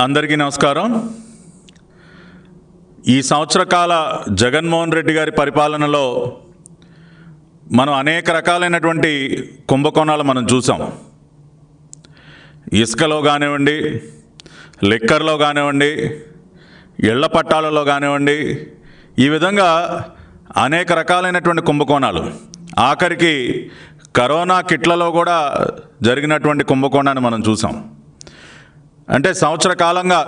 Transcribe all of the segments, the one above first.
అందరికీ నమస్కారం। ఈ సంవత్సర కాల జగన్మోహన్ రెడ్డి గారి పరిపాలనలో మనం అనేక రకాలైనటువంటి కుంభకోణాలు మనం చూసాం। ఇసుకలో కానివ్వండి, లిక్కర్లో కానివ్వండి, ఇళ్ల పట్టాలలో కానివ్వండి, ఈ విధంగా అనేక రకాలైనటువంటి కుంభకోణాలు, ఆఖరికి కరోనా కిట్లలో కూడా జరిగినటువంటి కుంభకోణాన్ని మనం చూసాం। అంటే సంవత్సర కాలంగా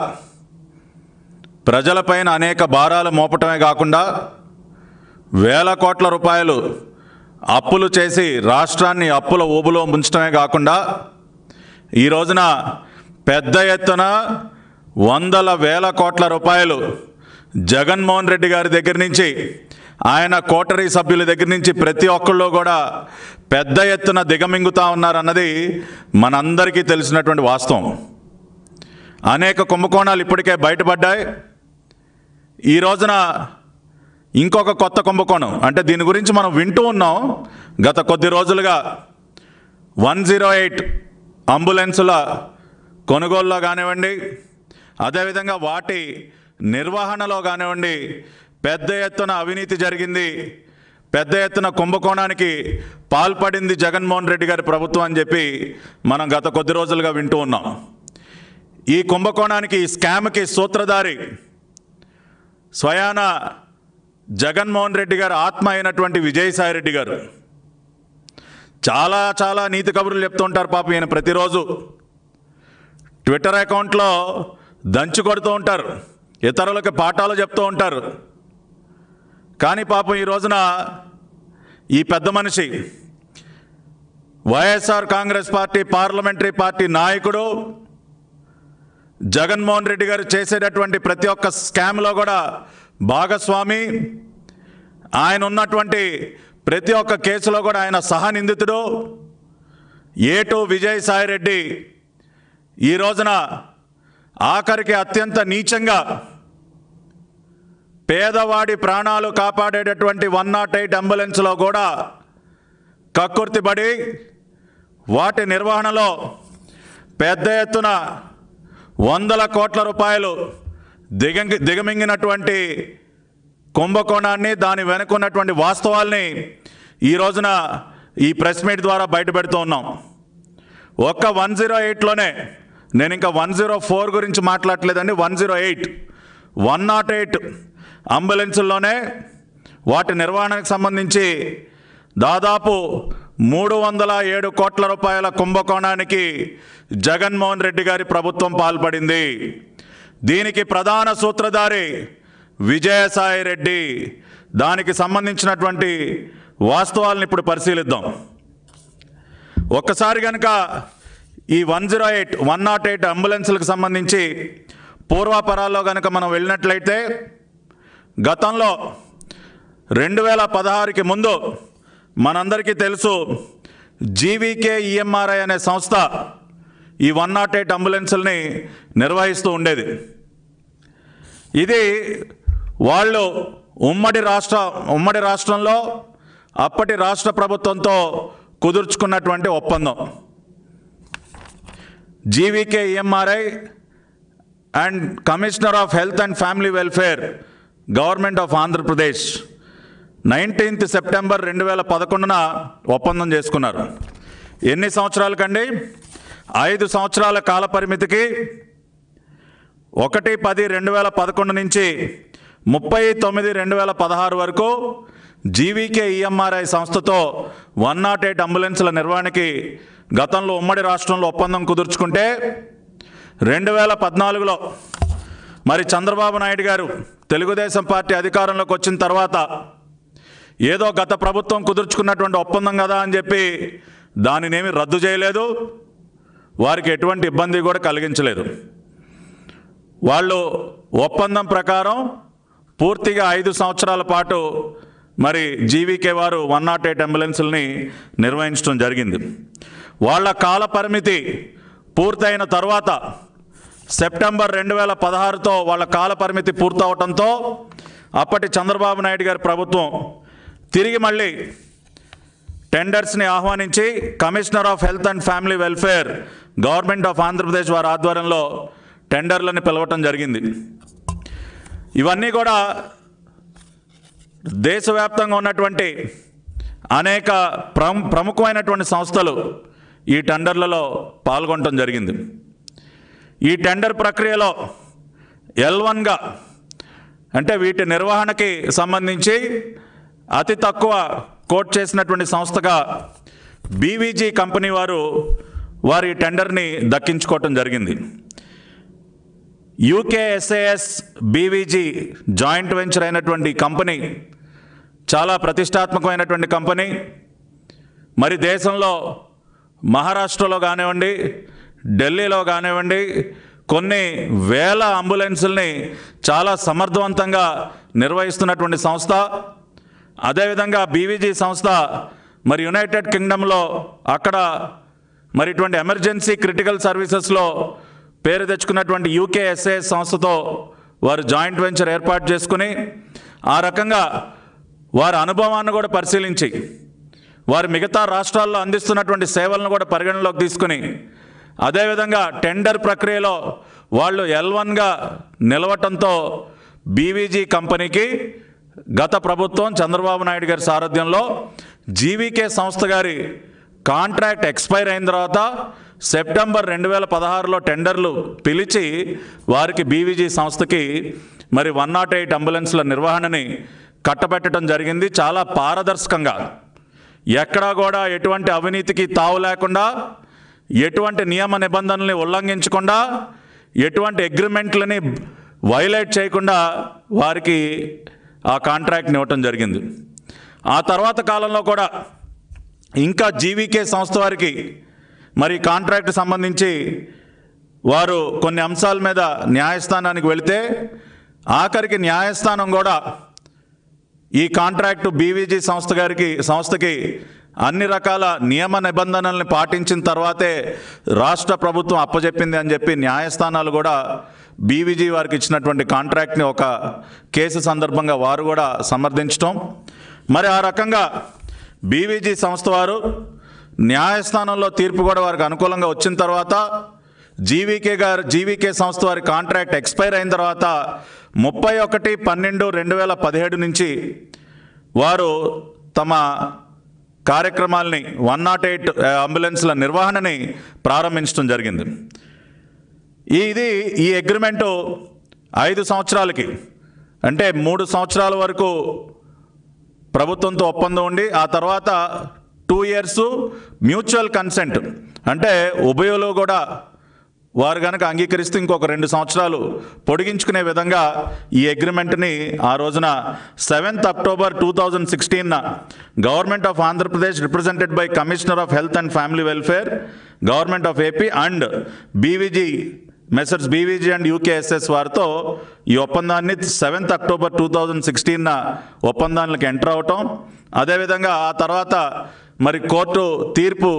ప్రజలపైన అనేక భారాలు మోపటమే కాకుండా వేల కోట్ల రూపాయలు అప్పులు చేసి రాష్ట్రాన్ని అప్పుల ఊబులో ముంచడమే కాకుండా ఈ రోజున పెద్ద ఎత్తున వందల వేల కోట్ల రూపాయలు జగన్మోహన్ రెడ్డి గారి దగ్గర నుంచి, ఆయన కోటరీ సభ్యుల దగ్గర నుంచి ప్రతి ఒక్కళ్ళు కూడా పెద్ద ఎత్తున దిగమింగుతూ ఉన్నారన్నది మనందరికీ తెలిసినటువంటి వాస్తవం। అనేక కుంభకోణాలు ఇప్పటికే బయటపడ్డాయి। ఈ రోజున ఇంకొక కొత్త కుంభకోణం, అంటే దీని గురించి మనం వింటూ ఉన్నాం గత కొద్ది రోజులుగా। 108 అంబులెన్సుల కొనుగోలులో కానివ్వండి, అదేవిధంగా వాటి నిర్వహణలో కానివ్వండి పెద్ద ఎత్తున అవినీతి జరిగింది, పెద్ద ఎత్తున కుంభకోణానికి పాల్పడింది జగన్మోహన్ రెడ్డి గారి ప్రభుత్వం అని చెప్పి మనం గత కొద్ది రోజులుగా వింటూ ఉన్నాం। ఈ కుంభకోణానికి, ఈ స్కామ్కి సూత్రధారి స్వయాన జగన్మోహన్ రెడ్డి గారు ఆత్మ అయినటువంటి విజయసాయి రెడ్డి గారు। చాలా నీతి కబుర్లు చెప్తూ ఉంటారు పాపం ఈయన ప్రతిరోజు। ట్విట్టర్ అకౌంట్లో దంచి కొడుతూ ఉంటారు, ఇతరులకు పాఠాలు చెప్తూ ఉంటారు। కానీ పాపం ఈ రోజున ఈ పెద్ద మనిషి YSR Congress party parliamentary party నాయకుడు జగన్మోహన్ రెడ్డి గారు చేసేటటువంటి ప్రతి ఒక్క స్కామ్లో కూడా భాగస్వామి, ఆయన ఉన్నటువంటి ప్రతి ఒక్క కేసులో కూడా ఆయన సహనిందితుడు ఏటు విజయసాయి రెడ్డి ఈ రోజున ఆఖరికి అత్యంత నీచంగా పేదవాడి ప్రాణాలు కాపాడేటటువంటి 108 అంబులెన్స్లో కూడా కక్కుర్తిపడి వాటి నిర్వహణలో పెద్ద ఎత్తున వందల కోట్ల రూపాయలు దిగమింగినటువంటి కుంభకోణాన్ని, దాని వెనుకున్నటువంటి వాస్తవాల్ని ఈ రోజున ఈ ప్రెస్ మీట్ ద్వారా బయటపెడుతూ ఉన్నాం। ఒక్క 108లోనే, నేను ఇంకా 104 గురించి మాట్లాడలేదండి, 108 అంబులెన్సుల్లోనే వాటి నిర్వహణకు సంబంధించి దాదాపు 307 కోట్ల రూపాయల కుంభకోణానికి జగన్మోహన్ రెడ్డి గారి ప్రభుత్వం పాల్పడింది। దీనికి ప్రధాన సూత్రధారి విజయసాయి రెడ్డి। దానికి సంబంధించినటువంటి వాస్తవాలను ఇప్పుడు పరిశీలిద్దాం। ఒక్కసారి కనుక ఈ 108 అంబులెన్సులకు సంబంధించి పూర్వాపరాల్లో కనుక మనం వెళ్ళినట్లయితే, గతంలో 2016కి ముందు మనందరికీ తెలుసు జీవీకే ఈఎంఆర్ఐ అనే సంస్థ ఈ 108 అంబులెన్సుల్ని నిర్వహిస్తూ ఉండేది। ఇది వాళ్ళు ఉమ్మడి రాష్ట్రంలో అప్పటి రాష్ట్ర ప్రభుత్వంతో కుదుర్చుకున్నటువంటి ఒప్పందం। GVK EMRI and commissioner of health and family welfare, government of Andhra Pradesh 19th September 2011న ఒప్పందం చేసుకున్నారు। ఎన్ని సంవత్సరాలకండి? 5 సంవత్సరాల కాల పరిమితికి 1/10/2011 నుంచి 30/9/2016 వరకు జీవీకే ఈఎంఆర్ఐ సంస్థతో 108 అంబులెన్సుల నిర్వహణకి గతంలో ఉమ్మడి రాష్ట్రంలో ఒప్పందం కుదుర్చుకుంటే, 2014లో మరి చంద్రబాబు నాయుడు గారు తెలుగుదేశం పార్టీ అధికారంలోకి వచ్చిన తర్వాత ఏదో గత ప్రభుత్వం కుదుర్చుకున్నటువంటి ఒప్పందం కదా అని చెప్పి దానినేమి రద్దు చేయలేదు, వారికి ఎటువంటి ఇబ్బంది కూడా కలిగించలేదు। వాళ్ళు ఒప్పందం ప్రకారం పూర్తిగా 5 సంవత్సరాల పాటు మరి జీవీకే వారు 108 అంబులెన్సుల్ని నిర్వహించడం జరిగింది। వాళ్ళ కాల పరిమితి పూర్తయిన తర్వాత సెప్టెంబర్ 2016తో వాళ్ళ కాల పరిమితి పూర్తవడంతో అప్పటి చంద్రబాబు నాయుడు గారి ప్రభుత్వం తిరిగి మళ్ళీ టెండర్స్ని ఆహ్వానించి commissioner of health and family welfare, government of Andhra Pradesh వారి ఆధ్వర్యంలో టెండర్లను పిలవటం జరిగింది. ఇవన్నీ కూడా దేశవ్యాప్తంగా ఉన్నటువంటి అనేక ప్రముఖమైనటువంటి సంస్థలు ఈ టెండర్లలో పాల్గొనడం జరిగింది. ఈ టెండర్ ప్రక్రియలో L1గా అంటే వీటి నిర్వహణకి సంబంధించి అతి తక్కువ కోట్ చేసినటువంటి సంస్థగా BVG కంపెనీ వారి టెండర్ని దక్కించుకోవటం జరిగింది. UKSAS BVG జాయింట్ వెంచర్ అయినటువంటి కంపెనీ చాలా ప్రతిష్టాత్మకమైనటువంటి కంపెనీ. మరి దేశంలో మహారాష్ట్రలో కానివ్వండి, ఢిల్లీలో కానివ్వండి కొన్ని వేల అంబులెన్సుల్ని చాలా సమర్థవంతంగా నిర్వహిస్తున్నటువంటి సంస్థ. అదేవిధంగా BVG సంస్థ మరి యునైటెడ్ కింగ్డమ్లో అక్కడ మరి ఇటువంటి ఎమర్జెన్సీ క్రిటికల్ సర్వీసెస్లో పేరు తెచ్చుకున్నటువంటి UKSAS సంస్థతో వారు జాయింట్ వెంచర్ ఏర్పాటు చేసుకుని ఆ రకంగా వారి అనుభవాన్ని కూడా పరిశీలించి వారి మిగతా రాష్ట్రాల్లో అందిస్తున్నటువంటి సేవలను కూడా పరిగణలోకి తీసుకుని అదేవిధంగా టెండర్ ప్రక్రియలో వాళ్ళు L1గా నిలవటంతో BVG కంపెనీకి గత ప్రభుత్వం చంద్రబాబు నాయుడు గారి సారథ్యంలో GVK సంస్థ గారి కాంట్రాక్ట్ ఎక్స్పైర్ అయిన తర్వాత సెప్టెంబర్ 2016లో టెండర్లు పిలిచి వారికి BVG సంస్థకి మరి 108 అంబులెన్స్ల నిర్వహణని కట్టబెట్టడం జరిగింది. చాలా పారదర్శకంగా ఎక్కడా కూడా ఎటువంటి అవినీతికి తావు లేకుండా, ఎటువంటి నియమ నిబంధనల్ని ఉల్లంఘించకుండా, ఎటువంటి అగ్రిమెంట్లని వైలేట్ చేయకుండా వారికి ఆ కాంట్రాక్ట్ని ఇవ్వటం జరిగింది. ఆ తర్వాత కాలంలో కూడా ఇంకా GVK సంస్థ వారికి మరి కాంట్రాక్ట్ సంబంధించి వారు కొన్ని అంశాల మీద న్యాయస్థానానికి వెళితే ఆఖరికి న్యాయస్థానం కూడా ఈ కాంట్రాక్టు BVG సంస్థకి అన్ని రకాల నియమ నిబంధనల్ని పాటించిన తర్వాతే రాష్ట్ర ప్రభుత్వం అప్పచెప్పింది అని చెప్పి న్యాయస్థానాలు కూడా BVG వారికి ఇచ్చినటువంటి కాంట్రాక్ట్ని ఒక కేసు సందర్భంగా వారు కూడా సమర్థించడం. మరి ఆ రకంగా BVG సంస్థ వారు న్యాయస్థానంలో తీర్పు కూడా వారికి అనుకూలంగా వచ్చిన తర్వాత GVK సంస్థ వారి కాంట్రాక్ట్ ఎక్స్పైర్ అయిన తర్వాత 31/12/2017 నుంచి వారు తమ కార్యక్రమాలని 108 అంబులెన్స్ల నిర్వహణని ప్రారంభించడం జరిగింది. ఈ అగ్రిమెంటు 5 సంవత్సరాలకి అంటే 3 సంవత్సరాల వరకు ప్రభుత్వంతో ఒప్పందం ఉండి ఆ తర్వాత 2 years మ్యూచువల్ కన్సెంట్ అంటే ఉభయులు కూడా వారు కనుక అంగీకరిస్తే ఇంకొక 2 సంవత్సరాలు పొడిగించుకునే విధంగా ఈ అగ్రిమెంట్ని ఆ రోజున 7th October 2016 government of Andhra Pradesh represented by commissioner of health and family welfare government of AP and Messrs BVG and UKSAS వారితో ఈ ఒప్పందాన్ని 7th October 2016 ఒప్పందానికి ఎంటర్ అవటం. అదేవిధంగా ఆ తర్వాత మరి కోర్టు తీర్పు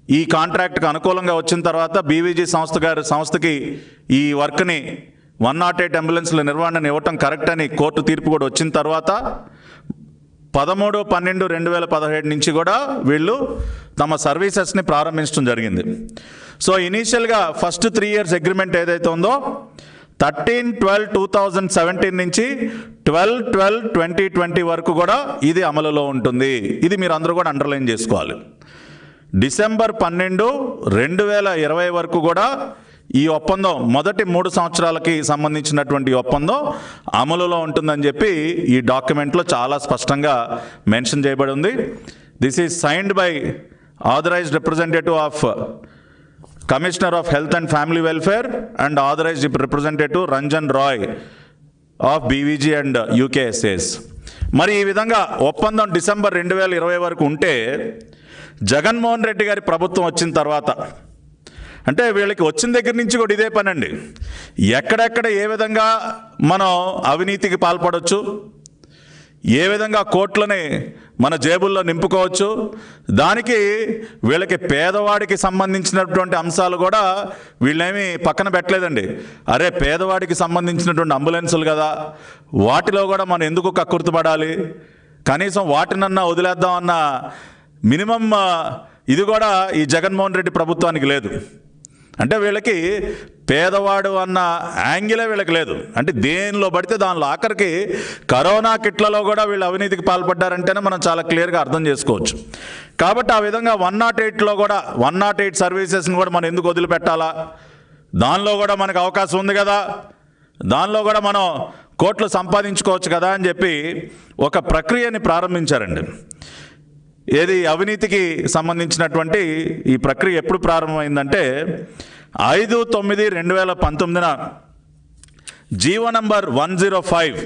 ఈ కాంట్రాక్ట్కి అనుకూలంగా వచ్చిన తర్వాత BVG సంస్థకి ఈ వర్క్ని 108 అంబులెన్స్ల నిర్వహణను ఇవ్వటం కరెక్ట్ అని కోర్టు తీర్పు కూడా వచ్చిన తర్వాత 13/12/2017 నుంచి కూడా వీళ్ళు తమ సర్వీసెస్ని ప్రారంభించడం జరిగింది. సో ఇనీషియల్గా ఫస్ట్ 3 years అగ్రిమెంట్ ఏదైతే ఉందో 13/12/2017 నుంచి 12/12/2020 వరకు కూడా ఇది అమలులో ఉంటుంది. ఇది మీరు అందరూ కూడా అండర్లైన్ చేసుకోవాలి. December 12, 2020 వరకు కూడా ఈ ఒప్పందం మొదటి 3 సంవత్సరాలకి సంబంధించినటువంటి ఒప్పందం అమలులో ఉంటుందని చెప్పి ఈ డాక్యుమెంట్లో చాలా స్పష్టంగా మెన్షన్ చేయబడి ఉంది. This is signed by authorized representative of commissioner of health and family welfare and authorized representative Ranjan Roy of BVG and UKSAS. మరి ఈ విధంగా ఒప్పందం December 2020 వరకు ఉంటే జగన్మోహన్ రెడ్డి గారి ప్రభుత్వం వచ్చిన తర్వాత అంటే వీళ్ళకి వచ్చిన దగ్గర నుంచి కూడా ఇదే పనండి. ఎక్కడెక్కడ ఏ విధంగా మనం అవినీతికి పాల్పడవచ్చు, ఏ విధంగా కోట్లని మన జేబుల్లో నింపుకోవచ్చు, దానికి వీళ్ళకి పేదవాడికి సంబంధించినటువంటి అంశాలు కూడా వీళ్ళేమీ పక్కన పెట్టలేదండి. అరే పేదవాడికి సంబంధించినటువంటి అంబులెన్సులు కదా, వాటిలో కూడా మనం ఎందుకు కక్కుర్తిపడాలి, కనీసం వాటినన్నా వదిలేద్దామన్న మినిమం ఇది కూడా ఈ జగన్మోహన్ రెడ్డి ప్రభుత్వానికి లేదు. అంటే వీళ్ళకి పేదవాడు అన్న యాంగిలే వీళ్ళకి లేదు. అంటే దేనిలో పడితే దానిలో ఆఖరికి కరోనా కిట్లలో కూడా వీళ్ళు అవినీతికి పాల్పడ్డారంటేనే మనం చాలా క్లియర్గా అర్థం చేసుకోవచ్చు. కాబట్టి ఆ విధంగా 108లో కూడా 108 సర్వీసెస్ని కూడా మనం ఎందుకు వదిలిపెట్టాలా, దానిలో కూడా మనకు అవకాశం ఉంది కదా, దానిలో కూడా మనం కోట్లు సంపాదించుకోవచ్చు కదా అని చెప్పి ఒక ప్రక్రియని ప్రారంభించారండి. ఏది అవినీతికి సంబంధించినటువంటి ఈ ప్రక్రియ ఎప్పుడు ప్రారంభమైందంటే 5/9/2019 GO number 105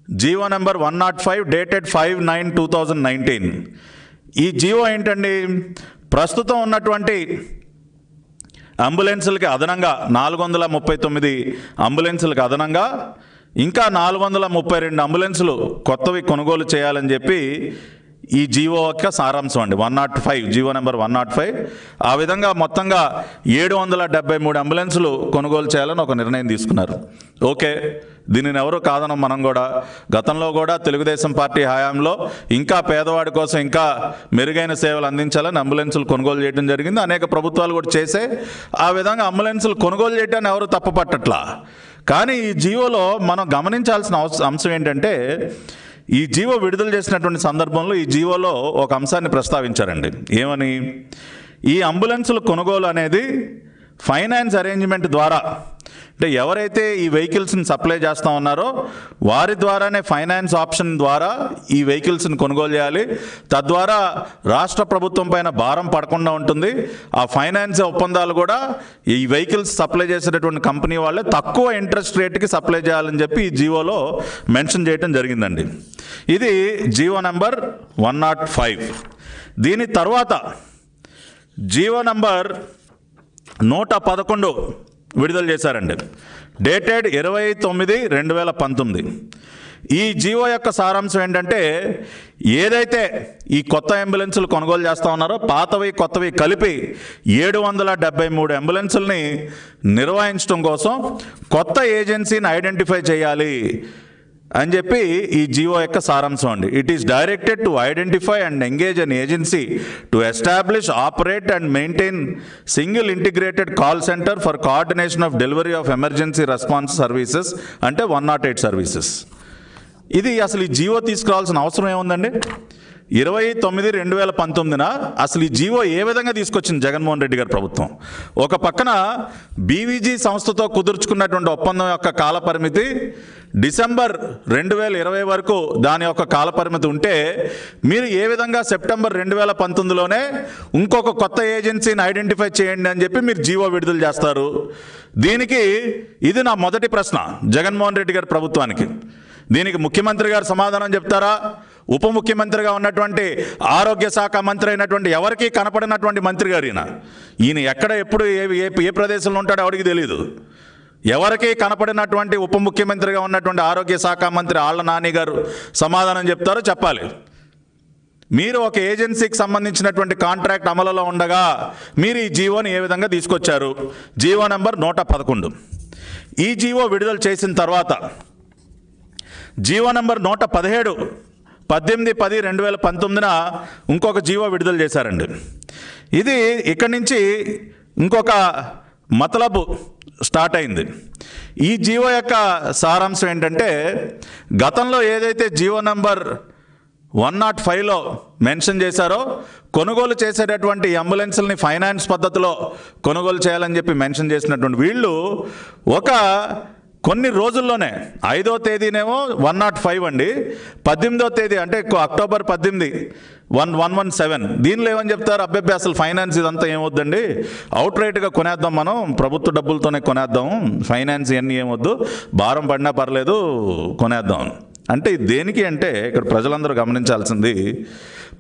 GO number 105 dated 5/9/2019. ఈ జీవో ఏంటండి, ప్రస్తుతం ఉన్నటువంటి అంబులెన్సులకి అదనంగా 439 అంబులెన్సులకు అదనంగా ఇంకా 432 అంబులెన్సులు కొత్తవి కొనుగోలు చేయాలని చెప్పి ఈ జీవో యొక్క సారాంశం అండి. 105 జీవో నెంబర్ 105. ఆ విధంగా మొత్తంగా 773 అంబులెన్సులు కొనుగోలు చేయాలని ఒక నిర్ణయం తీసుకున్నారు. ఓకే, దీనిని ఎవరు కాదనం. మనం కూడా గతంలో కూడా తెలుగుదేశం పార్టీ హయాంలో ఇంకా పేదవాడి కోసం ఇంకా మెరుగైన సేవలు అందించాలని అంబులెన్సులు కొనుగోలు చేయడం జరిగింది. అనేక ప్రభుత్వాలు కూడా చేసే ఆ విధంగా అంబులెన్సులు కొనుగోలు చేయడాన్ని ఎవరు తప్పుపట్టట్లా. కానీ ఈ జీవోలో మనం గమనించాల్సిన అంశం ఏంటంటే, ఈ జీవో విడుదల చేసినటువంటి సందర్భంలో ఈ జీవోలో ఒక అంశాన్ని ప్రస్తావించారండి. ఏమని, ఈ అంబులెన్సుల కొనుగోలు అనేది ఫైనాన్స్ అరేంజ్మెంట్ ద్వారా, అంటే ఎవరైతే ఈ వెహికల్స్ని సప్లై చేస్తూ ఉన్నారో వారి ద్వారానే ఫైనాన్స్ ఆప్షన్ ద్వారా ఈ వెహికల్స్ని కొనుగోలు చేయాలి. తద్వారా రాష్ట్ర ప్రభుత్వం పైన భారం పడకుండా ఉంటుంది. ఆ ఫైనాన్స్ ఒప్పందాలు కూడా ఈ వెహికల్స్ సప్లై చేసేటటువంటి కంపెనీ వాళ్ళే తక్కువ ఇంట్రెస్ట్ రేట్కి సప్లై చేయాలని చెప్పి ఈ జీవోలో మెన్షన్ చేయడం జరిగిందండి. ఇది జీవో నెంబర్ 105. దీని తర్వాత జీవో నంబర్ 111 విడుదల చేశారండి, డేటెడ్ 29/2019. ఈ జీవో యొక్క సారాంశం ఏంటంటే, ఏదైతే ఈ కొత్త అంబులెన్సులు కొనుగోలు చేస్తూ ఉన్నారో పాతవి కొత్తవి కలిపి 773 అంబులెన్సుల్ని నిర్వహించడం కోసం కొత్త ఏజెన్సీని ఐడెంటిఫై చేయాలి అని చెప్పి ఈ జీవో యొక్క సారాంశం అండి. It is directed to identify and engage an agency to establish, operate and maintain single integrated call centre for coordination of delivery of emergency response services, అంటే 108 సర్వీసెస్. ఇది అసలు ఈ జీవో తీసుకురావాల్సిన అవసరం ఏముందండి? 29/2019 అసలు ఈ జీవో ఏ విధంగా తీసుకొచ్చింది జగన్మోహన్ రెడ్డి గారి ప్రభుత్వం? ఒక పక్కన బీవీజీ సంస్థతో కుదుర్చుకున్నటువంటి ఒప్పందం యొక్క కాలపరిమితి డిసెంబర్ 2020 వరకు దాని యొక్క కాలపరిమితి ఉంటే, మీరు ఏ విధంగా సెప్టెంబర్ 2019లోనే ఇంకొక కొత్త ఏజెన్సీని ఐడెంటిఫై చేయండి అని చెప్పి మీరు జీవో విడుదల చేస్తారు? దీనికి ఇది నా మొదటి ప్రశ్న జగన్మోహన్ రెడ్డి గారి ప్రభుత్వానికి. దీనికి ముఖ్యమంత్రి గారు సమాధానం చెప్తారా? ఉప ముఖ్యమంత్రిగా ఉన్నటువంటి ఆరోగ్య శాఖ మంత్రి అయినటువంటి ఎవరికీ కనపడినటువంటి మంత్రి గారు ఈయన ఎక్కడ ఎప్పుడు ఏ ప్రదేశంలో ఉంటాడో ఎవరికి తెలియదు. ఎవరికీ కనపడినటువంటి ఉప ముఖ్యమంత్రిగా ఉన్నటువంటి ఆరోగ్య శాఖ మంత్రి ఆళ్ల నాని గారు సమాధానం చెప్తారో చెప్పాలి. మీరు ఒక ఏజెన్సీకి సంబంధించినటువంటి కాంట్రాక్ట్ అమలులో ఉండగా మీరు ఈ జీవోని ఏ విధంగా తీసుకొచ్చారు? GO number 111. ఈ జీవో విడుదల చేసిన తర్వాత జీవో నెంబర్ 117 18/10/2019 ఇంకొక జీవో విడుదల చేశారండి. ఇది ఇక్కడి నుంచి ఇంకొక మతలబు స్టార్ట్ అయింది. ఈ జీవో యొక్క సారాంశం ఏంటంటే, గతంలో ఏదైతే జీవో నెంబర్ 105లో మెన్షన్ చేశారో కొనుగోలు చేసేటటువంటి అంబులెన్సుల్ని ఫైనాన్స్ పద్ధతిలో కొనుగోలు చేయాలని చెప్పి మెన్షన్ చేసినటువంటి వీళ్ళు ఒక కొన్ని రోజుల్లోనే 5వ తేదీనేమో 105 అండి, 18వ తేదీ అంటే అక్టోబర్ 18 117 దీనిలో ఏమని చెప్తారు? అబ్బాయి అసలు ఫైనాన్స్ ఇదంతా ఏమొద్దండి, అవుట్ రైట్గా కొనేద్దాం, మనం ప్రభుత్వ డబ్బులతోనే కొనేద్దాం, ఫైనాన్స్ ఇవన్నీ ఏమొద్దు, భారం పడినా పర్లేదు కొనేద్దాం. అంటే దేనికి అంటే ఇక్కడ ప్రజలందరూ గమనించాల్సింది,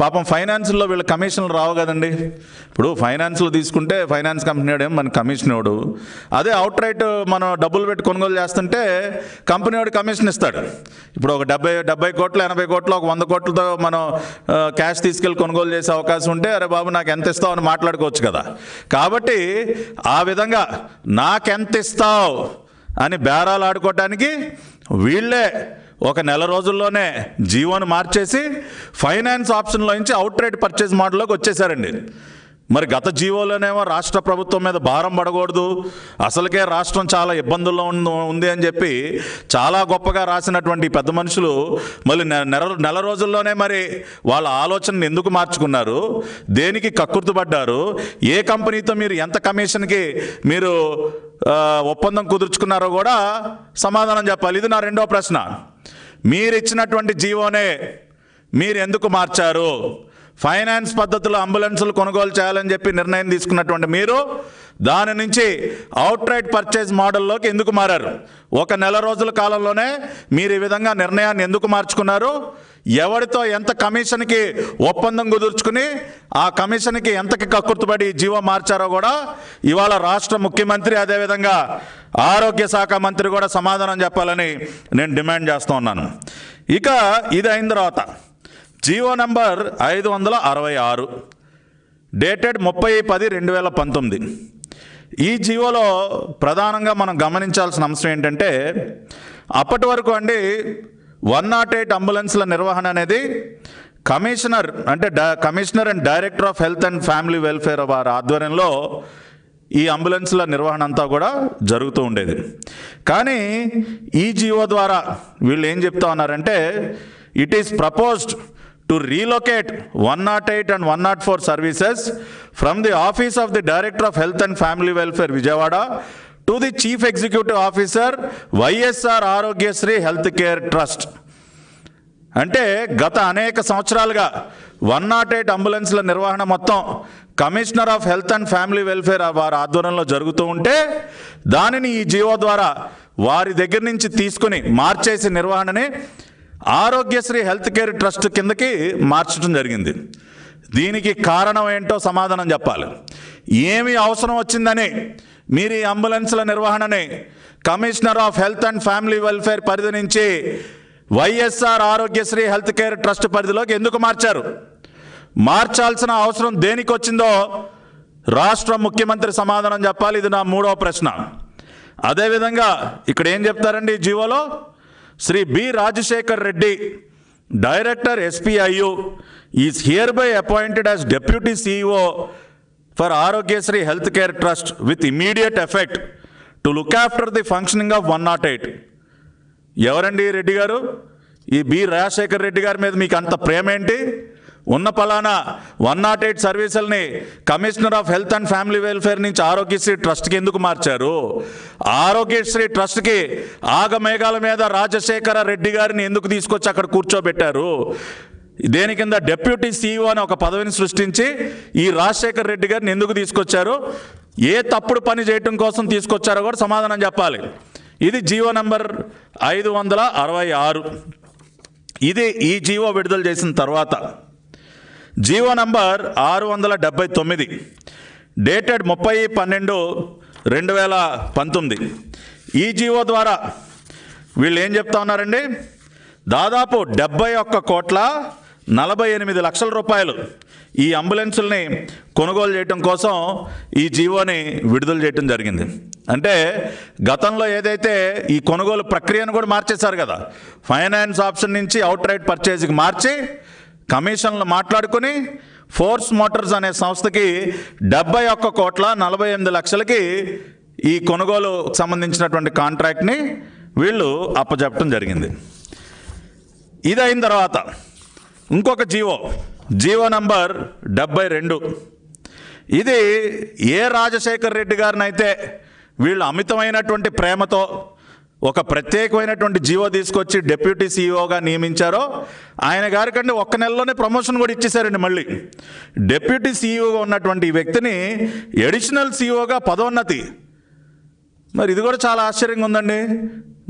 పాపం ఫైనాన్స్లో వీళ్ళ కమిషన్లు రావు కదండి. ఇప్పుడు ఫైనాన్స్లో తీసుకుంటే ఫైనాన్స్ కంపెనీ వాడు ఏమో మన కమిషన్ ఇవ్వడు. అదే అవుట్ రైట్ మనం డబ్బులు పెట్టి కొనుగోలు చేస్తుంటే కంపెనీ వాడు కమిషన్ ఇస్తాడు. ఇప్పుడు ఒక 70 కోట్లు 80 కోట్లు ఒక 100 కోట్లతో మనం క్యాష్ తీసుకెళ్ళి కొనుగోలు చేసే అవకాశం ఉంటే, అరే బాబు నాకు ఎంత ఇస్తావు అని మాట్లాడుకోవచ్చు కదా. కాబట్టి ఆ విధంగా నాకెంత ఇస్తావు అని బేరాలు ఆడుకోవటానికి వీళ్ళే ఒక నెల రోజుల్లోనే జీవోను మార్చేసి ఫైనాన్స్ ఆప్షన్లో నుంచి అవుట్ రైట్ పర్చేజ్ మోడల్లోకి వచ్చేసారండి. మరి గత జీవోలోనేమో రాష్ట్ర ప్రభుత్వం మీద భారం పడకూడదు, అసలుకే రాష్ట్రం చాలా ఇబ్బందుల్లో ఉంది అని చెప్పి చాలా గొప్పగా రాసినటువంటి పెద్ద మనుషులు మళ్ళీ నెల రోజుల్లోనే మరి వాళ్ళ ఆలోచనను ఎందుకు మార్చుకున్నారు, దేనికి కక్కుర్తిపడ్డారు, ఏ కంపెనీతో మీరు ఎంత కమిషన్కి మీరు ఒప్పందం కుదుర్చుకున్నారో కూడా సమాధానం చెప్పాలి. ఇది నా రెండో ప్రశ్న. మీరు ఇచ్చినటువంటి జీవోనే మీరు ఎందుకు మార్చారు? ఫైనాన్స్ పద్ధతిలో అంబులెన్సులు కొనుగోలు చేయాలని చెప్పి నిర్ణయం తీసుకున్నటువంటి మీరు దాని నుంచి అవుట్ రైట్ పర్చేజ్ మోడల్లోకి ఎందుకు మారారు? ఒక నెల రోజుల కాలంలోనే మీరు ఈ విధంగా నిర్ణయాన్ని ఎందుకు మార్చుకున్నారు? ఎవరితో ఎంత కమిషన్కి ఒప్పందం కుదుర్చుకుని ఆ కమిషన్కి ఎంతకి కక్కుర్తుపడి జీవో మార్చారో కూడా ఇవాళ రాష్ట్ర ముఖ్యమంత్రి అదేవిధంగా ఆరోగ్య శాఖ మంత్రి కూడా సమాధానం చెప్పాలని నేను డిమాండ్ చేస్తూ ఉన్నాను. ఇక ఇది అయిన తర్వాత జీవో నంబర్ 566 డేటెడ్ 30/10/2019. ఈ జీవోలో ప్రధానంగా మనం గమనించాల్సిన అంశం ఏంటంటే, అప్పటి వరకు అండి 108 అంబులెన్స్ల నిర్వహణ అనేది commissioner and director of health and family welfare వారి ఆధ్వర్యంలో ఈ అంబులెన్స్ల నిర్వహణ అంతా కూడా జరుగుతూ ఉండేది. కానీ ఈ జీవో ద్వారా వీళ్ళు ఏం చెప్తా ఉన్నారంటే, it is proposed to relocate 108 and 104 services from the office of the Director of Health and Family Welfare Vijayawada to the Chief Executive Officer YSR Arogyasri Health Care Trust. అంటే గత అనేక సంవత్సరాలుగా 108 అంబులెన్స్ల నిర్వహణ మొత్తం commissioner of health and family welfare వారి ఆధ్వర్యంలో జరుగుతూ ఉంటే దానిని ఈ జీవో ద్వారా వారి దగ్గర నుంచి తీసుకుని మార్చేసి నిర్వహణని ఆరోగ్యశ్రీ హెల్త్ కేర్ ట్రస్ట్ కిందకి మార్చడం జరిగింది. దీనికి కారణం ఏంటో సమాధానం చెప్పాలి. ఏమి అవసరం వచ్చిందని మీరు ఈ అంబులెన్స్ల నిర్వహణని commissioner of health and family welfare పరిధి నుంచి YSR Aarogyasri health care trust పరిధిలోకి ఎందుకు మార్చారు? మార్చాల్సిన అవసరం దేనికి వచ్చిందో రాష్ట్ర ముఖ్యమంత్రి సమాధానం చెప్పాలి. ఇది నా మూడవ ప్రశ్న. అదేవిధంగా ఇక్కడ ఏం చెప్తారండి ఈ జీవోలో, Shri B Rajasekhar Reddy director SPIU is hereby appointed as deputy CEO for Aarogyasri health care trust with immediate effect to look after the functioning of 108. ఎవరండి రెడ్డి గారు? ఈ బి రాజశేఖర్ రెడ్డి గారి మీద మీకు అంత ప్రేమ ఏంటి? ఉన్న పలానా 108 సర్వీసుల్ని commissioner of health and family welfare నుంచి ఆరోగ్యశ్రీ ట్రస్ట్కి ఎందుకు మార్చారు? ఆరోగ్యశ్రీ ట్రస్ట్కి ఆగమేఘాల మీద రాజశేఖర రెడ్డి గారిని ఎందుకు తీసుకొచ్చి అక్కడ కూర్చోబెట్టారు? దేని కింద డెప్యూటీ CEO అని ఒక పదవిని సృష్టించి ఈ రాజశేఖర్ రెడ్డి గారిని ఎందుకు తీసుకొచ్చారు? ఏ తప్పుడు పని చేయటం కోసం తీసుకొచ్చారో కూడా సమాధానం చెప్పాలి. ఇది జీవో నంబర్ 566. ఇది ఈ జీవో విడుదల చేసిన తర్వాత జీవో నంబర్ 679 డేటెడ్ 30/12/2019. ఈ జీవో ద్వారా వీళ్ళు ఏం చెప్తా ఉన్నారండి, దాదాపు 71,48,00,000 రూపాయలు ఈ అంబులెన్సుల్ని కొనుగోలు చేయటం కోసం ఈ జీవోని విడుదల చేయటం జరిగింది. అంటే గతంలో ఏదైతే ఈ కొనుగోలు ప్రక్రియను కూడా మార్చేశారు కదా, ఫైనాన్స్ ఆప్షన్ నుంచి అవుట్ రైట్ పర్చేజ్కి మార్చి కమిషన్లు మాట్లాడుకుని ఫోర్స్ మోటార్స్ అనే సంస్థకి 71,48,00,000కి ఈ కొనుగోలు సంబంధించినటువంటి కాంట్రాక్ట్ని వీళ్ళు అప్పచెప్పడం జరిగింది. ఇది అయిన తర్వాత ఇంకొక జీవో నంబర్ 72. ఇది ఏ రాజశేఖర్ రెడ్డి గారిని అయితే వీళ్ళు అమితమైనటువంటి ప్రేమతో ఒక ప్రత్యేకమైనటువంటి జీవో తీసుకొచ్చి డిప్యూటీ CEOగా నియమించారో ఆయన గారికంటే ఒక్క నెలలోనే ప్రమోషన్ కూడా ఇచ్చేశారండి. మళ్ళీ డిప్యూటీ CEOగా ఉన్నటువంటి ఈ వ్యక్తిని అడిషనల్ CEOగా పదోన్నతి. మరి ఇది కూడా చాలా ఆశ్చర్యంగా ఉందండి.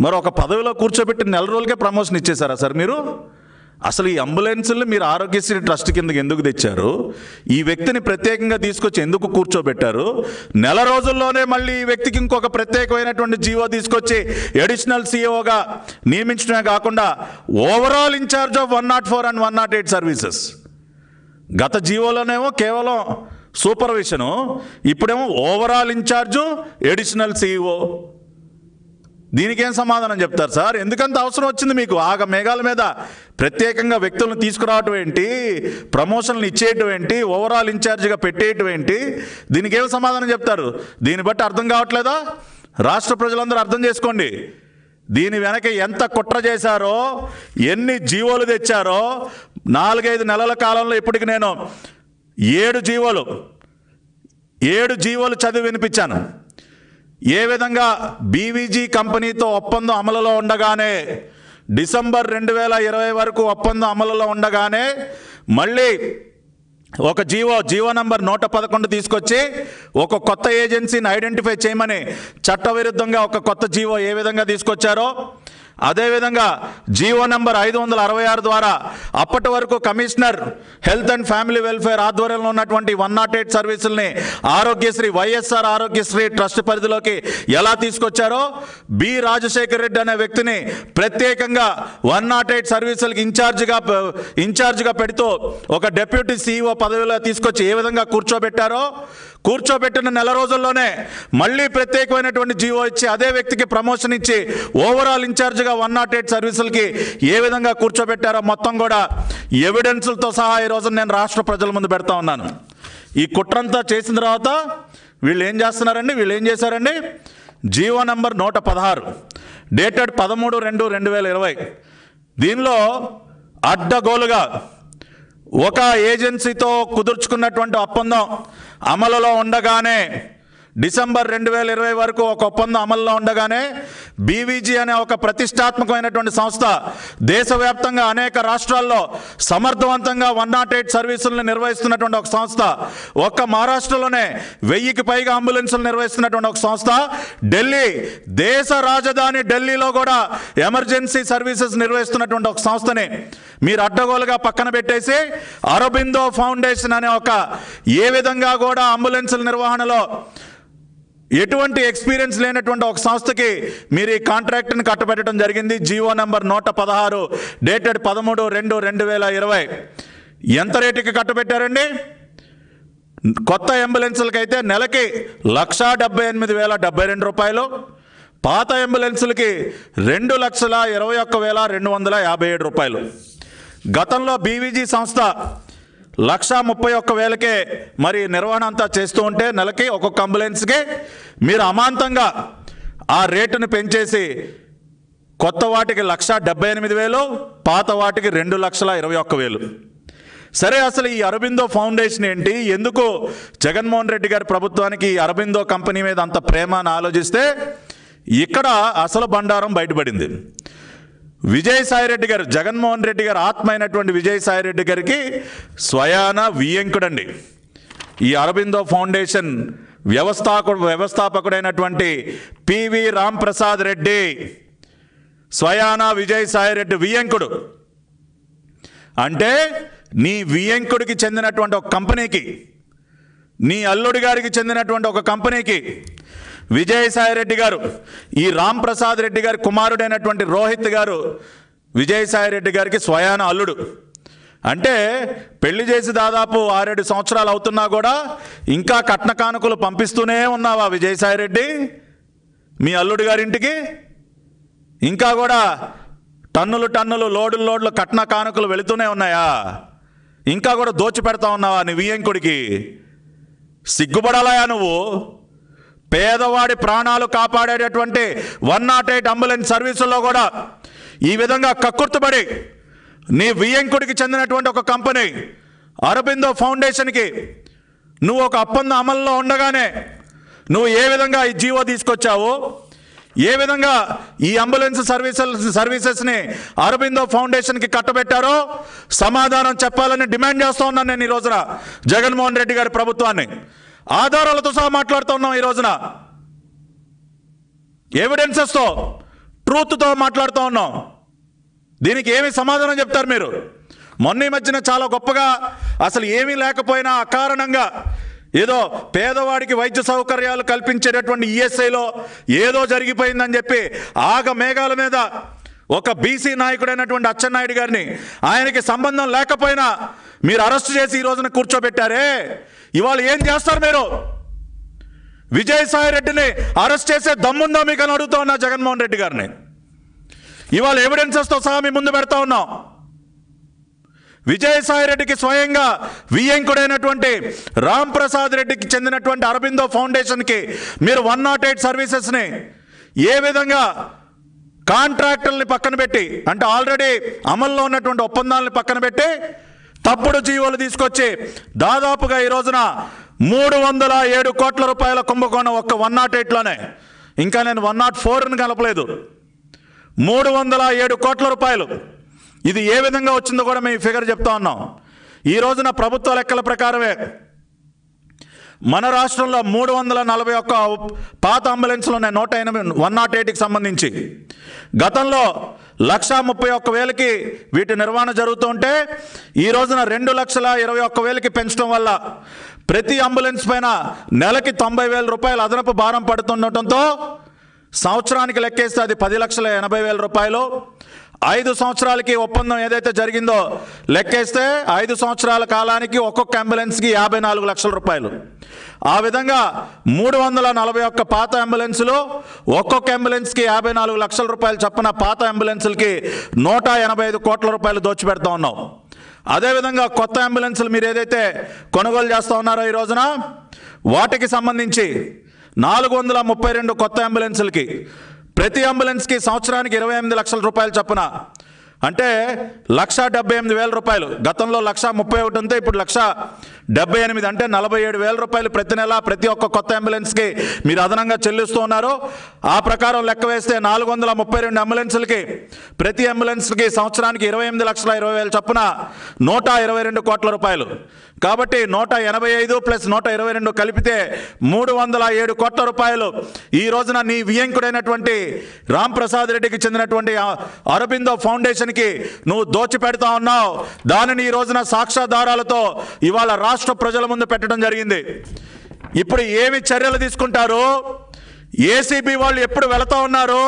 మరి ఒక పదవిలో కూర్చోబెట్టి నెల రోజులకే ప్రమోషన్ ఇచ్చేశారా సార్ మీరు? అసలు ఈ అంబులెన్సుల్ని మీరు ఆరోగ్యశ్రీ ట్రస్ట్ కిందకి ఎందుకు తెచ్చారు? ఈ వ్యక్తిని ప్రత్యేకంగా తీసుకొచ్చి ఎందుకు కూర్చోబెట్టారు? నెల రోజుల్లోనే మళ్ళీ ఈ వ్యక్తికి ఇంకొక ప్రత్యేకమైనటువంటి జీవో తీసుకొచ్చి అడిషనల్ CEOగా నియమించడమే కాకుండా overall incharge of 104 and 108 services. గత జీవోలోనేమో కేవలం సూపర్విజను, ఇప్పుడేమో ఓవరాల్ ఇన్ఛార్జు అడిషనల్ CEO. దీనికేం సమాధానం చెప్తారు సార్? ఎందుకంత అవసరం వచ్చింది మీకు? ఆగ మేఘాల మీద ప్రత్యేకంగా వ్యక్తులను తీసుకురావటం ఏంటి? ప్రమోషన్లు ఇచ్చేయటం ఏంటి? ఓవరాల్ ఇన్ఛార్జిగా పెట్టేయటం ఏంటి? దీనికి ఏం సమాధానం చెప్తారు? దీన్ని బట్టి అర్థం కావట్లేదా? రాష్ట్ర ప్రజలందరూ అర్థం చేసుకోండి. దీని వెనక ఎంత కుట్ర చేశారో, ఎన్ని జీవోలు తెచ్చారో. 4-5 నెలల కాలంలో ఇప్పటికి నేను 7 జీవోలు చదివి వినిపించాను. ఏ విధంగా బీవీజీ కంపెనీతో ఒప్పందం అమలులో ఉండగానే, డిసెంబర్ 2020 వరకు ఒప్పందం అమలులో ఉండగానే మళ్ళీ ఒక జీవో నంబర్ 111 తీసుకొచ్చి ఒక కొత్త ఏజెన్సీని ఐడెంటిఫై చేయమని చట్టవిరుద్ధంగా ఒక కొత్త జీవో ఏ విధంగా తీసుకొచ్చారో, అదేవిధంగా జీవో నంబర్ 566 ద్వారా అప్పటి వరకు commissioner health and family welfare ఆధ్వర్యంలో ఉన్నటువంటి 108 సర్వీసుల్ని ఆరోగ్యశ్రీ, వైఎస్ఆర్ ఆరోగ్యశ్రీ ట్రస్ట్ పరిధిలోకి ఎలా తీసుకొచ్చారో, బి రాజశేఖర్ రెడ్డి అనే వ్యక్తిని ప్రత్యేకంగా 108 సర్వీసులకి ఇన్ఛార్జిగా పెడుతూ ఒక డెప్యూటీ సీఈఓ పదవిలో తీసుకొచ్చి ఏ విధంగా కూర్చోబెట్టిన నెల రోజుల్లోనే మళ్ళీ ప్రత్యేకమైనటువంటి జీవో ఇచ్చి అదే వ్యక్తికి ప్రమోషన్ ఇచ్చి ఓవరాల్ ఇన్ఛార్జిగా 108 సర్వీసులకి ఏ విధంగా కూర్చోబెట్టారో మొత్తం కూడా ఎవిడెన్సులతో సహా ఈరోజు నేను రాష్ట్ర ప్రజల ముందు పెడతా ఉన్నాను. ఈ కుట్రంతా చేసిన తర్వాత వీళ్ళు ఏం చేశారండి? GO number 116 dated 13/2/2020. దీనిలో అడ్డగోలుగా ఒక ఏజెన్సీతో కుదుర్చుకున్నటువంటి ఒప్పందం అమలులో ఉండగానే, డిసెంబర్ 2020 వరకు ఒక ఒప్పందం అమల్లో ఉండగానే, బీవీజీ అనే ఒక ప్రతిష్టాత్మకమైనటువంటి సంస్థ దేశవ్యాప్తంగా అనేక రాష్ట్రాల్లో సమర్థవంతంగా 108 సర్వీసులను నిర్వహిస్తున్నటువంటి ఒక సంస్థ, ఒక్క మహారాష్ట్రలోనే 1000కి పైగా అంబులెన్సులు నిర్వహిస్తున్నటువంటి ఒక సంస్థ, దేశ రాజధాని ఢిల్లీలో కూడా ఎమర్జెన్సీ సర్వీసెస్ నిర్వహిస్తున్నటువంటి ఒక సంస్థని మీరు అడ్డగోలుగా పక్కన పెట్టేసి అరబిందో ఫౌండేషన్ అనే ఒక ఏ విధంగా కూడా అంబులెన్సుల నిర్వహణలో ఎటువంటి ఎక్స్పీరియన్స్ లేనటువంటి ఒక సంస్థకి మీరు ఈ కాంట్రాక్ట్ని కట్టబెట్టడం జరిగింది. GO number 116 dated 13/2/2020. ఎంత రేటుకి కట్టబెట్టారండి? కొత్త అంబులెన్సులకి అయితే నెలకి 1,78,072 రూపాయలు, పాత అంబులెన్సులకి 2,21,257 రూపాయలు. గతంలో బీవీజీ సంస్థ 1,31,000కే మరి నిర్వహణ అంతా చేస్తూ ఉంటే నెలకి ఒక్కొక్క అంబులెన్స్కి మీరు అమాంతంగా ఆ రేటును పెంచేసి కొత్త వాటికి 1,78,000, పాత వాటికి 2,21,000. సరే, అసలు ఈ అరబిందో ఫౌండేషన్ ఏంటి? ఎందుకు జగన్మోహన్ రెడ్డి గారి ప్రభుత్వానికి ఈ అరబిందో కంపెనీ మీద అంత ప్రేమ అని ఆలోచిస్తే ఇక్కడ అసలు బండారం బయటపడింది. విజయసాయిరెడ్డి గారు, జగన్మోహన్ రెడ్డి గారు ఆత్మ అయినటువంటి విజయసాయిరెడ్డి గారికి స్వయాన వియ్యంకుడండి ఈ అరబిందో ఫౌండేషన్ వ్యవస్థాపకుడైనటువంటి పివి రాంప్రసాద్ రెడ్డి. స్వయాన విజయసాయిరెడ్డి వియ్యంకుడు అంటే నీ వియ్యంకుడికి చెందినటువంటి ఒక కంపెనీకి, నీ అల్లుడి గారికి చెందినటువంటి ఒక కంపెనీకి విజయసాయిరెడ్డి గారు, ఈ రాంప్రసాద్ రెడ్డి గారి కుమారుడైనటువంటి రోహిత్ గారు విజయసాయిరెడ్డి గారికి స్వయాన అల్లుడు. అంటే పెళ్లి చేసి దాదాపు 6-7 సంవత్సరాలు అవుతున్నా కూడా ఇంకా కట్న కానుకలు పంపిస్తూనే ఉన్నావా విజయసాయిరెడ్డి మీ అల్లుడి గారింటికి? ఇంకా కూడా టన్నులు లోడ్లు కట్న కానుకలు వెళుతూనే ఉన్నాయా? ఇంకా కూడా దోచిపెడతా ఉన్నావా నీ వియ్యంకుడికి? సిగ్గుపడాలయా నువ్వు? పేదవాడి ప్రాణాలు కాపాడేటటువంటి 108 అంబులెన్స్ సర్వీసుల్లో కూడా ఈ విధంగా కక్కుర్తుపడి నీ వియ్యంకుడికి చెందినటువంటి ఒక కంపెనీ అరబిందో ఫౌండేషన్కి నువ్వు ఒక ఒప్పందం అమల్లో ఉండగానే నువ్వు ఏ విధంగా ఈ జీవో తీసుకొచ్చావు, ఏ విధంగా ఈ అంబులెన్స్ సర్వీసెస్ని అరబిందో ఫౌండేషన్కి కట్టబెట్టారో సమాధానం చెప్పాలని డిమాండ్ చేస్తూ ఉన్నాను నేను ఈ రోజున జగన్మోహన్ రెడ్డి గారి ప్రభుత్వాన్ని. ఆధారాలతో సహా మాట్లాడుతూ ఉన్నాం ఈ రోజున, ఎవిడెన్సెస్తో, ట్రూత్తో మాట్లాడుతూ ఉన్నాం. దీనికి ఏమి సమాధానం చెప్తారు మీరు? మొన్న ఈ మధ్యన చాలా గొప్పగా అసలు ఏమీ లేకపోయినా అకారణంగా ఏదో పేదవాడికి వైద్య సౌకర్యాలు కల్పించేటటువంటి ఈఎస్ఐలో ఏదో జరిగిపోయిందని చెప్పి ఆగ మేఘాల మీద ఒక బీసీ నాయకుడైనటువంటి అచ్చెన్నాయుడు గారిని, ఆయనకి సంబంధం లేకపోయినా మీరు అరెస్ట్ చేసి ఈ రోజున కూర్చోబెట్టారే. ఇవాళ ఏం చేస్తారు మీరు? విజయసాయి రెడ్డిని అరెస్ట్ చేసే దమ్ముందా మీకు అని అడుగుతా ఉన్నా జగన్మోహన్ రెడ్డి గారిని. ఇవాళ ఎవిడెన్సెస్తో సహా మీ ముందు పెడతా ఉన్నాం. విజయసాయి రెడ్డికి స్వయంగా వియ్యంకుడైనటువంటి రామ్ ప్రసాద్ రెడ్డికి చెందినటువంటి అరబిందో ఫౌండేషన్కి మీరు 108 సర్వీసెస్ని ఏ విధంగా కాంట్రాక్టర్ని పక్కన పెట్టి, అంటే ఆల్రెడీ అమల్లో ఉన్నటువంటి ఒప్పందాలని పక్కన పెట్టి తప్పుడు జీవోలు తీసుకొచ్చి దాదాపుగా ఈ రోజున 307 కోట్ల రూపాయల కుంభకోణం ఒక్క 108లోనే, ఇంకా నేను 104ని కలపలేదు, 307 కోట్ల రూపాయలు. ఇది ఏ విధంగా వచ్చిందో కూడా మేము ఫిగర్ చెప్తా ఉన్నాం. ఈ రోజున ప్రభుత్వ లెక్కల ప్రకారమే మన రాష్ట్రంలో 341 పాత అంబులెన్స్లు ఉన్నాయి 108కి సంబంధించి. గతంలో 131,000కి వీటి నిర్వహణ జరుగుతుంటే ఈ రోజున 2,21,000కి పెంచడం వల్ల ప్రతి అంబులెన్స్ పైన నెలకి 90,000 రూపాయలు అదనపు భారం పడుతుండటంతో సంవత్సరానికి లెక్కేస్తే అది 10,80,000 రూపాయలు. 5 సంవత్సరాలకి ఒప్పందం ఏదైతే జరిగిందో లెక్కేస్తే 5 సంవత్సరాల కాలానికి ఒక్కొక్క అంబులెన్స్కి 54 లక్షల రూపాయలు. ఆ విధంగా 341 పాత అంబులెన్సులు ఒక్కొక్క అంబులెన్స్కి 54 లక్షల రూపాయలు చొప్పున పాత అంబులెన్సులకి 185 కోట్ల రూపాయలు దోచిపెడతా ఉన్నాం. అదేవిధంగా కొత్త అంబులెన్సులు మీరు ఏదైతే కొనుగోలు చేస్తూ ఉన్నారో ఈ రోజున వాటికి సంబంధించి 432 కొత్త అంబులెన్సులకి ప్రతి అంబులెన్స్కి సంవత్సరానికి 28 లక్షల రూపాయలు చొప్పున, అంటే 1,78,000 రూపాయలు. గతంలో 1,31,000 ఉంటే ఇప్పుడు 1,78,000, అంటే 47,000 రూపాయలు ప్రతి నెల ప్రతి ఒక్క కొత్త అంబులెన్స్కి మీరు అదనంగా చెల్లిస్తూ ఉన్నారు. ఆ ప్రకారం లెక్క వేస్తే 432 అంబులెన్సులకి ప్రతి అంబులెన్స్కి సంవత్సరానికి 28,20,000 చొప్పున 122 కోట్ల రూపాయలు. కాబట్టి 185 ప్లస్ 122 కలిపితే 307 కోట్ల రూపాయలు ఈ రోజున నీ వియ్యంకుడైనటువంటి రామ్ ప్రసాద్ రెడ్డికి చెందినటువంటి అరబిందో ఫౌండేషన్కి నువ్వు దోచిపెడతా ఉన్నావు. దానిని ఈ రోజున సాక్ష్యాధారాలతో ఇవాళ రాష్ట్ర ప్రజల ముందు పెట్టడం జరిగింది. ఇప్పుడు ఏమి చర్యలు తీసుకుంటారు? ఏసీబీ వాళ్ళు ఎప్పుడు వెళతా ఉన్నారు?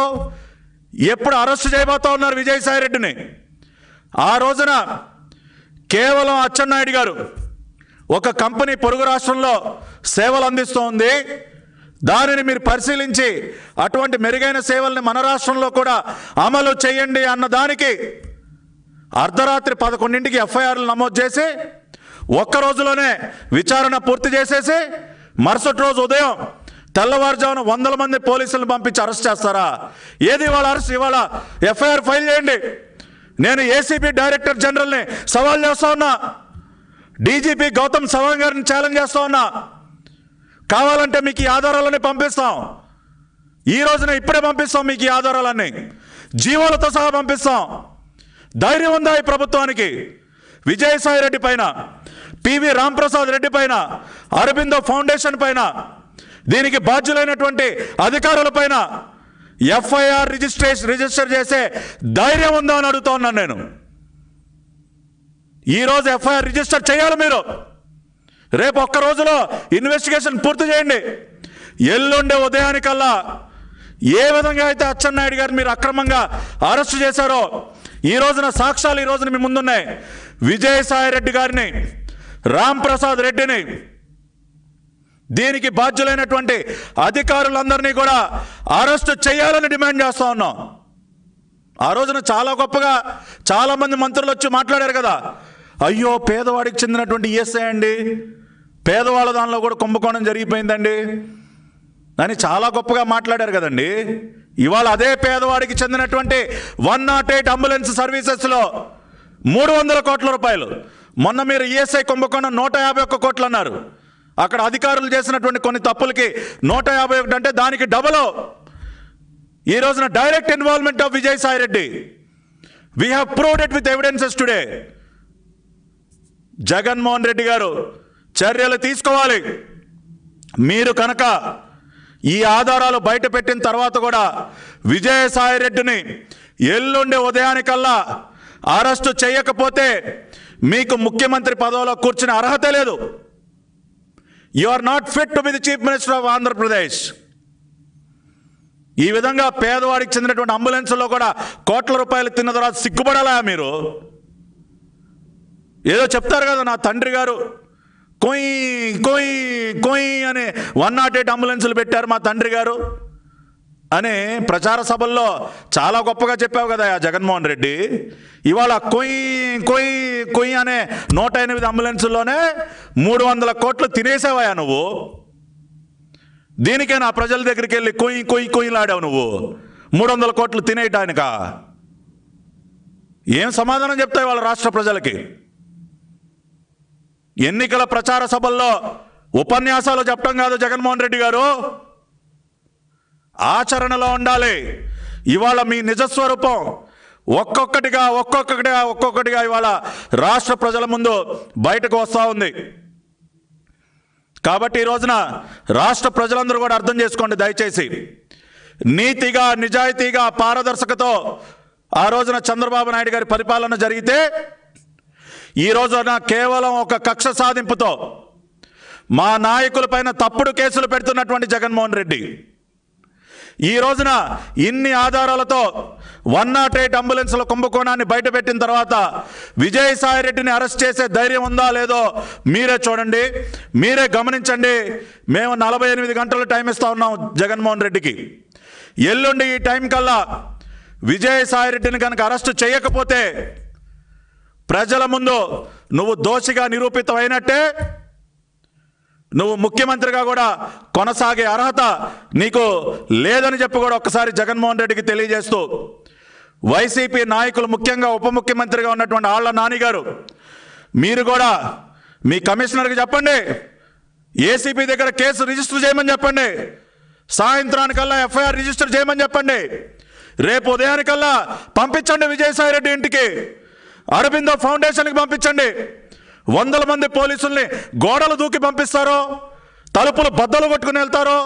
ఎప్పుడు అరెస్ట్ చేయబోతా ఉన్నారు విజయసాయి రెడ్డిని? ఆ రోజున కేవలం అచ్చెన్నాయుడు గారు ఒక కంపెనీ పొరుగు రాష్ట్రంలో సేవలు అందిస్తూ ఉంది, దానిని మీరు పరిశీలించి అటువంటి మెరుగైన సేవల్ని మన రాష్ట్రంలో కూడా అమలు చేయండి అన్న దానికి అర్ధరాత్రి 11ంటికి ఎఫ్ఐఆర్లు నమోదు చేసి ఒక్క రోజులోనే విచారణ పూర్తి చేసేసి మరుసటి రోజు ఉదయం తెల్లవారుజామున 100 మంది పోలీసులను పంపించి అరెస్ట్ చేస్తారా? ఏది ఇవాళ అరెస్ట్? ఇవాళ ఎఫ్ఐఆర్ ఫైల్ చేయండి. నేను ఏసీబీ డైరెక్టర్ జనరల్ని సవాల్ చేస్తా ఉన్నా, డీజీపీ గౌతమ్ సవాంగ్ గారిని ఛాలెంజ్ చేస్తా ఉన్నా. కావాలంటే మీకు ఈ ఆధారాలన్నీ పంపిస్తాం. ఈ రోజున ఇప్పుడే పంపిస్తాం మీకు ఈ ఆధారాలన్నీ, జీవోలతో సహా పంపిస్తాం. ధైర్యం ఉందా ఈ ప్రభుత్వానికి? విజయసాయి రెడ్డి పైన, పివి రాంప్రసాద్ రెడ్డి పైన, అరబిందో ఫౌండేషన్ పైన, దీనికి బాధ్యులైనటువంటి అధికారుల పైన ఎఫ్ఐఆర్ రిజిస్టర్ చేసే ధైర్యం ఉందా అని అడుగుతా ఉన్నాను నేను. ఈరోజు ఎఫ్ఐఆర్ రిజిస్టర్ చేయాలి మీరు. రేపు ఒక్క రోజులో ఇన్వెస్టిగేషన్ పూర్తి చేయండి. ఎల్లుండే ఉదయానికల్లా ఏ విధంగా అయితే అచ్చెన్నాయుడు గారు మీరు అక్రమంగా అరెస్టు చేశారో ఈ రోజున సాక్ష్యాలు ఈ రోజున మీ ముందున్నాయి. విజయసాయి రెడ్డి గారిని, రామ్ ప్రసాద్ రెడ్డిని, దీనికి బాధ్యులైనటువంటి అధికారులందరినీ కూడా అరెస్టు చేయాలని డిమాండ్ చేస్తూ ఉన్నాం. ఆ రోజున చాలా గొప్పగా చాలామంది మంత్రులు వచ్చి మాట్లాడారు కదా, అయ్యో పేదవాడికి చెందినటువంటి ఈఎస్ఐ అండి, పేదవాళ్ళ దానిలో కూడా కుంభకోణం జరిగిపోయిందండి అని చాలా గొప్పగా మాట్లాడారు కదండి. ఇవాళ అదే పేదవాడికి చెందినటువంటి 108 అంబులెన్స్ సర్వీసెస్లో 300 కోట్ల రూపాయలు. మొన్న మీరు ఈఎస్ఐ కుంభకోణం 151 కోట్లు అన్నారు. అక్కడ అధికారులు చేసినటువంటి కొన్ని తప్పులకి 151 అంటే దానికి డబల్. ఈ రోజున direct involvement of Vijayasai Reddy. We have proved it with evidences today. Jaganmohan Reddy గారు చర్యలు తీసుకోవాలి. మీరు కనుక ఈ ఆధారాలు బయట పెట్టిన తర్వాత కూడా విజయసాయి రెడ్డిని ఎల్లుండి ఉదయానికల్లా అరెస్టు చేయకపోతే మీకు ముఖ్యమంత్రి పదవిలో కూర్చునే అర్హత లేదు. You are not fit to be the chief minister of Andhra Pradesh. ఈ విధంగా పేదవాడికి చెందినటువంటి అంబులెన్స్లో కూడా కోట్ల రూపాయలు తిన్న తర్వాత సిగ్గుపడాలా మీరు? ఏదో చెప్తారు కదా, నా తండ్రి గారు కొయ్ కొయ్ కొయ్ అని 108 అంబులెన్సులు పెట్టారు మా తండ్రి గారు అని ప్రచార సభల్లో చాలా గొప్పగా చెప్పావు కదా జగన్మోహన్ రెడ్డి. ఇవాళ కొయ్ కొయ్ కొయ్ అనే 108 అంబులెన్సుల్లోనే 300 కోట్లు తినేసావా నువ్వు? దీనికే నా ప్రజల దగ్గరికి వెళ్ళి కొయ్ కొయ్ కొయ్యలాడావు నువ్వు 300 కోట్లు తినేయటానిక? ఏం సమాధానం చెప్తాయి వాళ్ళ రాష్ట్ర ప్రజలకి? ఎన్నికల ప్రచార సభల్లో ఉపన్యాసాలు చెప్పడం కాదు జగన్మోహన్ రెడ్డి గారు, ఆచరణలో ఉండాలి. ఇవాళ మీ నిజస్వరూపం ఒక్కొక్కటిగా ఇవాళ రాష్ట్ర ప్రజల ముందు బయటకు వస్తూ ఉంది. కాబట్టి ఈ రోజున రాష్ట్ర ప్రజలందరూ కూడా అర్థం చేసుకోండి దయచేసి. నీతిగా, నిజాయితీగా, పారదర్శకతో ఆ రోజున చంద్రబాబు నాయుడు గారి పరిపాలన జరిగితే, ఈ రోజున కేవలం ఒక కక్ష సాధింపుతో మా నాయకులపైన తప్పుడు కేసులు పెడుతున్నటువంటి జగన్మోహన్ రెడ్డి ఈ రోజున ఇన్ని ఆధారాలతో 108 అంబులెన్సుల కుంభకోణాన్ని బయటపెట్టిన తర్వాత విజయసాయిరెడ్డిని అరెస్ట్ చేసే ధైర్యం ఉందా లేదో మీరే చూడండి, మీరే గమనించండి. మేము 48 గంటలు టైం ఇస్తా ఉన్నాం జగన్మోహన్ రెడ్డికి. ఎల్లుండి ఈ టైం కల్లా విజయసాయిరెడ్డిని కనుక అరెస్ట్ చేయకపోతే ప్రజల ముందు నువ్వు దోషిగా నిరూపితమైనట్టే, నువ్వు ముఖ్యమంత్రిగా కూడా కొనసాగే అర్హత నీకు లేదని చెప్పి కూడా ఒక్కసారి జగన్మోహన్ రెడ్డికి తెలియజేస్తూ, వైసీపీ నాయకులు ముఖ్యంగా ఉప ముఖ్యమంత్రిగా ఉన్నటువంటి ఆళ్ల నాని గారు, మీరు కూడా మీ కమిషనర్కి చెప్పండి, ఏసీపీ దగ్గర కేసు రిజిస్టర్ చేయమని చెప్పండి, సాయంత్రానికల్లా ఎఫ్ఐఆర్ రిజిస్టర్ చేయమని చెప్పండి, రేపు ఉదయానికల్లా పంపించండి విజయసాయిరెడ్డి ఇంటికి, అరబిందో ఫౌండేషన్కి పంపించండి. 100 మంది పోలీసుల్ని గోడలు దూకి పంపిస్తారో, తలుపులు బద్దలు కొట్టుకుని వెళ్తారో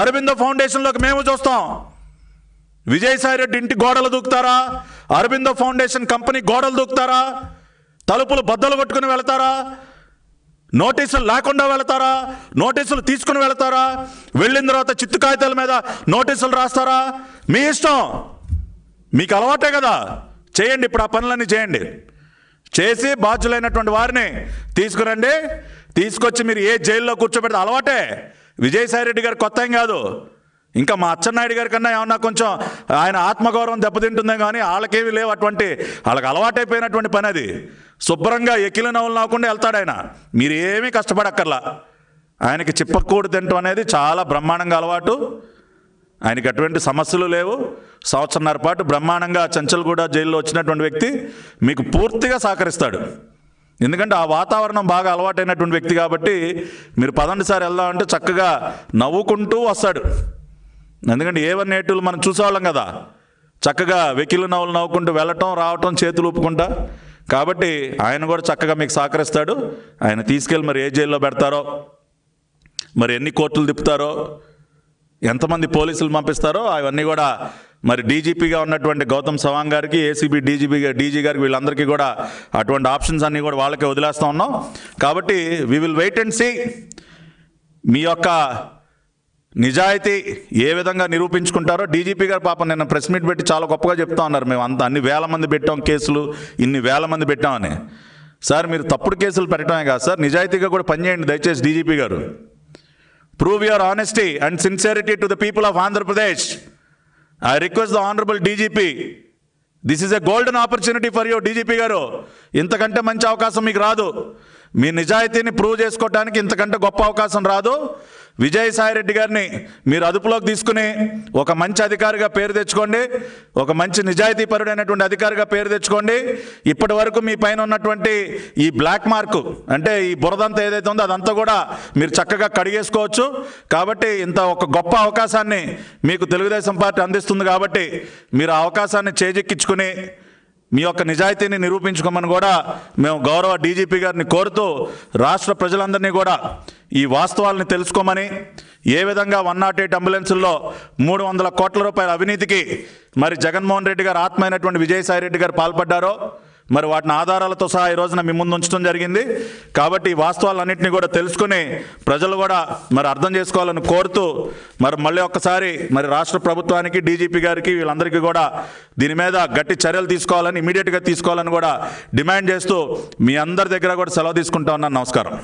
అరబిందో ఫౌండేషన్లోకి మేము చూస్తాం. విజయసాయిరెడ్డి ఇంటి గోడలు దూకుతారా? అరబిందో ఫౌండేషన్ కంపెనీ గోడలు దూకుతారా? తలుపులు బద్దలు కొట్టుకుని వెళ్తారా? నోటీసులు లేకుండా వెళతారా? నోటీసులు తీసుకుని వెళతారా? వెళ్ళిన తర్వాత చిత్తు కాగితాల మీద నోటీసులు రాస్తారా? మీ ఇష్టం, మీకు అలవాటే కదా, చేయండి. ఇప్పుడు ఆ పనులన్నీ చేయండి. చేసి బాధ్యులైనటువంటి వారిని తీసుకురండి, తీసుకొచ్చి మీరు ఏ జైల్లో కూర్చోబెడితే అలవాటే. విజయసాయిరెడ్డి గారు కొత్త ఏం కాదు. ఇంకా మా అచ్చెన్నాయుడు గారి కన్నా ఏమన్నా కొంచెం ఆయన ఆత్మగౌరవం దెబ్బతింటుందే కానీ వాళ్ళకేమీ లేవు అటువంటి, వాళ్ళకి అలవాటైపోయినటువంటి పని అది. శుభ్రంగా ఎక్కిల నవ్వులు నవ్వకుండా వెళ్తాడు ఆయన. మీరు ఏమీ కష్టపడక్కర్లా. ఆయనకి చిప్పకూడు తింటం అనేది చాలా బ్రహ్మాండంగా అలవాటు. ఆయనకి అటువంటి సమస్యలు లేవు. సంవత్సరన్నర పాటు బ్రహ్మాండంగా చంచల్గూడ జైల్లో వచ్చినటువంటి వ్యక్తి మీకు పూర్తిగా సహకరిస్తాడు. ఎందుకంటే ఆ వాతావరణం బాగా అలవాటైనటువంటి వ్యక్తి కాబట్టి మీరు పదండి సార్ వెళ్దామంటే చక్కగా నవ్వుకుంటూ వస్తాడు. ఎందుకంటే A1A2 మనం చూసేవాళ్ళం కదా, చక్కగా వెకిలి నవ్వులు నవ్వుకుంటూ వెళ్ళటం రావటం చేతులు ఊపుకుంటా. కాబట్టి ఆయన కూడా చక్కగా మీకు సహకరిస్తాడు. ఆయన తీసుకెళ్ళి మరి ఏ జైల్లో పెడతారో, మరి ఎన్ని కోర్టులు తిప్పుతారో, ఎంతమంది పోలీసులు పంపిస్తారో అవన్నీ కూడా మరి డీజీపీగా ఉన్నటువంటి గౌతమ్ సవాంగ్ గారికి, ఏసీబీ డీజీ గారికి, వీళ్ళందరికీ కూడా అటువంటి ఆప్షన్స్ అన్నీ కూడా వాళ్ళకే వదిలేస్తూ ఉన్నాం. కాబట్టి we will wait and see మీ యొక్క నిజాయితీ ఏ విధంగా నిరూపించుకుంటారో. డీజీపీ గారు పాపం నిన్న ప్రెస్ మీట్ పెట్టి చాలా గొప్పగా చెప్తా ఉన్నారు, మేము అంత అన్ని వేల మంది పెట్టాం కేసులు, ఇన్ని వేల మంది పెట్టామని. సార్ మీరు తప్పుడు కేసులు పెట్టడమే కాదు సార్, నిజాయితీగా కూడా పనిచేయండి దయచేసి డీజీపీ గారు. Prove your honesty and sincerity to the people of Andhra Pradesh. I request the Honorable DGP, this is a golden opportunity for you DGP garu. ఇంతకంటే మంచి అవకాశం మీకు రాదు. మీ నిజాయితీని ప్రూవ్ చేసుకోవడానికి ఇంతకంటే గొప్ప అవకాశం రాదు. విజయసాయిరెడ్డి గారిని మీరు అదుపులోకి తీసుకుని ఒక మంచి అధికారిగా పేరు తెచ్చుకోండి, ఒక మంచి నిజాయితీపరుడైనటువంటి అధికారిగా పేరు తెచ్చుకోండి. ఇప్పటి వరకు మీ పైన ఉన్నటువంటి ఈ బ్లాక్ మార్కు అంటే ఈ బురదంతా ఏదైతే ఉందో అదంతా కూడా మీరు చక్కగా కడిగేసుకోవచ్చు. కాబట్టి ఇంత ఒక గొప్ప అవకాశాన్ని మీకు తెలుగుదేశం పార్టీ అందిస్తుంది కాబట్టి మీరు ఆ అవకాశాన్ని చేజిక్కించుకుని మీ యొక్క నిజాయితీని నిరూపించుకోమని కూడా మేము గౌరవ డీజీపీ గారిని కోరుతూ రాష్ట్ర ప్రజలందరినీ కూడా ఈ వాస్తవాలను తెలుసుకోమని, ఏ విధంగా 108 అంబులెన్సుల్లో 300 కోట్ల రూపాయల అవినీతికి మరి జగన్మోహన్ రెడ్డి గారు ఆత్మైనటువంటి విజయసాయిరెడ్డి గారు పాల్పడ్డారో మరి వాటిని ఆధారాలతో సహా ఈ రోజున మీ ముందు ఉంచడం జరిగింది. కాబట్టి ఈ వాస్తవాలన్నింటినీ కూడా తెలుసుకుని ప్రజలు కూడా మరి అర్థం చేసుకోవాలని కోరుతూ మరి మళ్ళీ ఒక్కసారి మరి రాష్ట్ర ప్రభుత్వానికి, డీజీపీ గారికి, వీళ్ళందరికీ కూడా దీని మీద గట్టి చర్యలు తీసుకోవాలని, ఇమీడియట్గా తీసుకోవాలని కూడా డిమాండ్ చేస్తూ మీ అందరి దగ్గర కూడా సెలవు తీసుకుంటా ఉన్నాను. నమస్కారం.